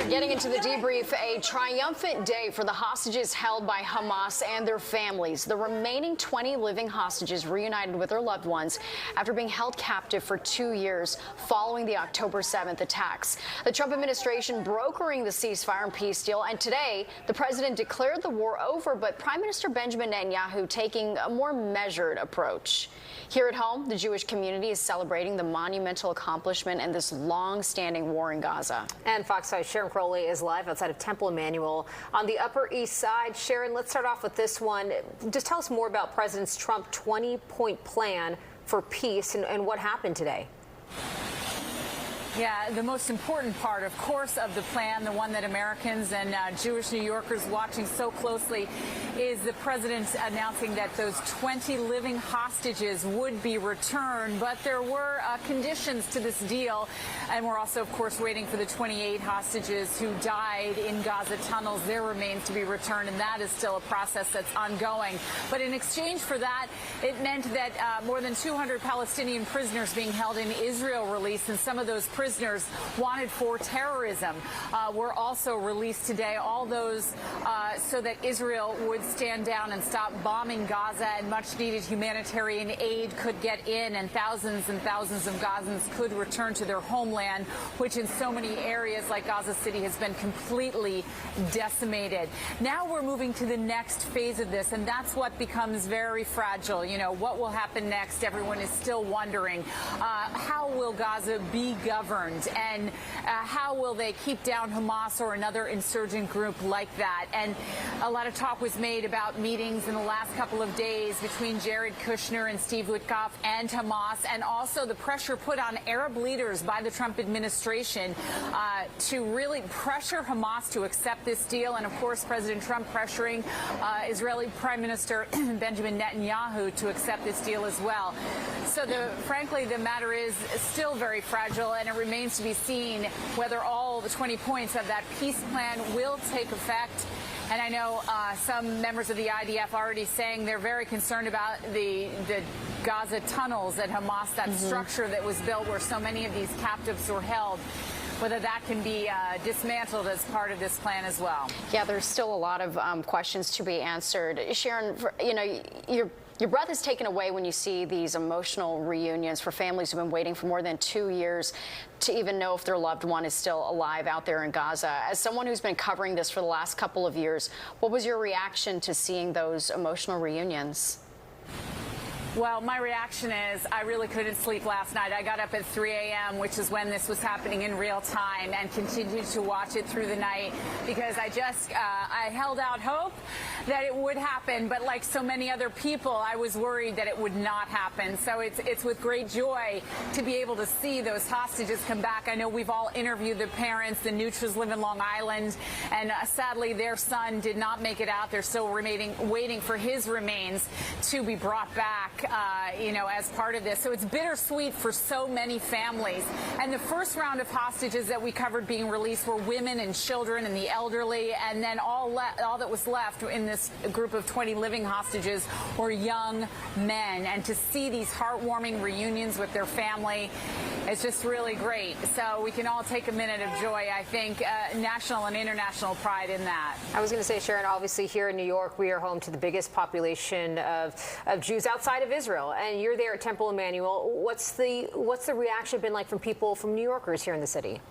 Getting into the debrief, a triumphant day for the hostages held by Hamas and their families. The remaining 20 living hostages reunited with their loved ones after being held captive for 2 years following the October 7th attacks. The Trump administration brokering the ceasefire and peace deal, and today the president declared the war over, but Prime Minister Benjamin Netanyahu taking a more measured approach. Here at home, the Jewish community is celebrating the monumental accomplishment in this long-standing war in Gaza. And Fox 5's Sharon Crowley is live outside of Temple Emmanuel on the Upper East Side. Sharon, let's start off with this one. Just tell us more about President Trump's 20-point plan for peace and what happened today. Yeah, the most important part, of course, of the plan, the one that Americans and Jewish New Yorkers watching so closely, is the president announcing that those 20 living hostages would be returned. But there were conditions to this deal, and we're also, of course, waiting for the 28 hostages who died in Gaza tunnels, their remains to be returned, and that is still a process that's ongoing. But in exchange for that, it meant that more than 200 Palestinian prisoners being held in Israel released, and some of those prisoners wanted for terrorism were also released today. All those so that Israel would stand down and stop bombing Gaza, and much needed humanitarian aid could get in, and thousands of Gazans could return to their homeland, which in so many areas like Gaza City has been completely decimated. Now we're moving to the next phase of this, and that's what becomes very fragile. You know, what will happen next? Everyone is still wondering. How will Gaza be governed, and how will they keep down Hamas or another insurgent group like that? And a lot of talk was made about meetings in the last couple of days between Jared Kushner and Steve Witkoff and Hamas, and also the pressure put on Arab leaders by the Trump administration to really pressure Hamas to accept this deal. And of course, President Trump pressuring Israeli Prime Minister Benjamin Netanyahu to accept this deal as well. So frankly, the matter is still very fragile, and it remains to be seen whether all the 20 points of that peace plan will take effect. And I know some members of the IDF already saying they're very concerned about the Gaza tunnels at Hamas, that structure that was built where so many of these captives were held, whether that can be dismantled as part of this plan as well. Yeah, there's still a lot of questions to be answered. Sharon, you know, your breath is taken away when you see these emotional reunions for families who've been waiting for more than 2 years to even know if their loved one is still alive out there in Gaza. As someone who's been covering this for the last couple of years, what was your reaction to seeing those emotional reunions? Well, my reaction is I really couldn't sleep last night. I got up at 3 a.m., which is when this was happening in real time, and continued to watch it through the night because I held out hope that it would happen. But like so many other people, I was worried that it would not happen. So it's with great joy to be able to see those hostages come back. I know we've all interviewed the parents. The Nutras live in Long Island, and sadly their son did not make it out. They're still waiting for his remains to be brought back. You know, as part of this. So it's bittersweet for so many families. And the first round of hostages that we covered being released were women and children and the elderly. And then all that was left in this group of 20 living hostages were young men. And to see these heartwarming reunions with their family, it's just really great. So we can all take a minute of joy, I think, national and international pride in that. I was going to say, Sharon, obviously here in New York, we are home to the biggest population of Jews outside of Israel, and you're there at Temple Emmanuel. What's the reaction been like from people, from New Yorkers here in the city?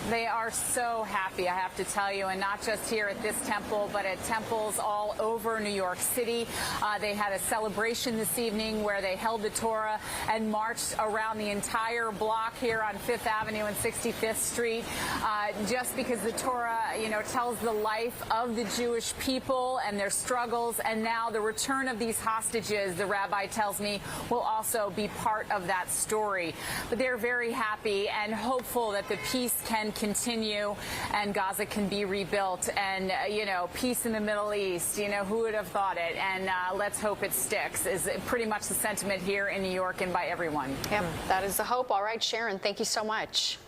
They are so happy, I have to tell you, and not just here at this temple, but at temples all over New York City. They had a celebration this evening where they held the Torah and marched around the entire block here on 5th Avenue and 65th Street, just because the Torah, you know, tells the life of the Jewish people and their struggles, and now the return of these hostages, the rabbi tells me, will also be part of that story. But they're very happy and hopeful that the peace can continue and Gaza can be rebuilt, and you know, peace in the Middle East, you know, who would have thought it? And let's hope it sticks is pretty much the sentiment here in New York and by everyone. Yep, that is the hope. All right, Sharon, thank you so much.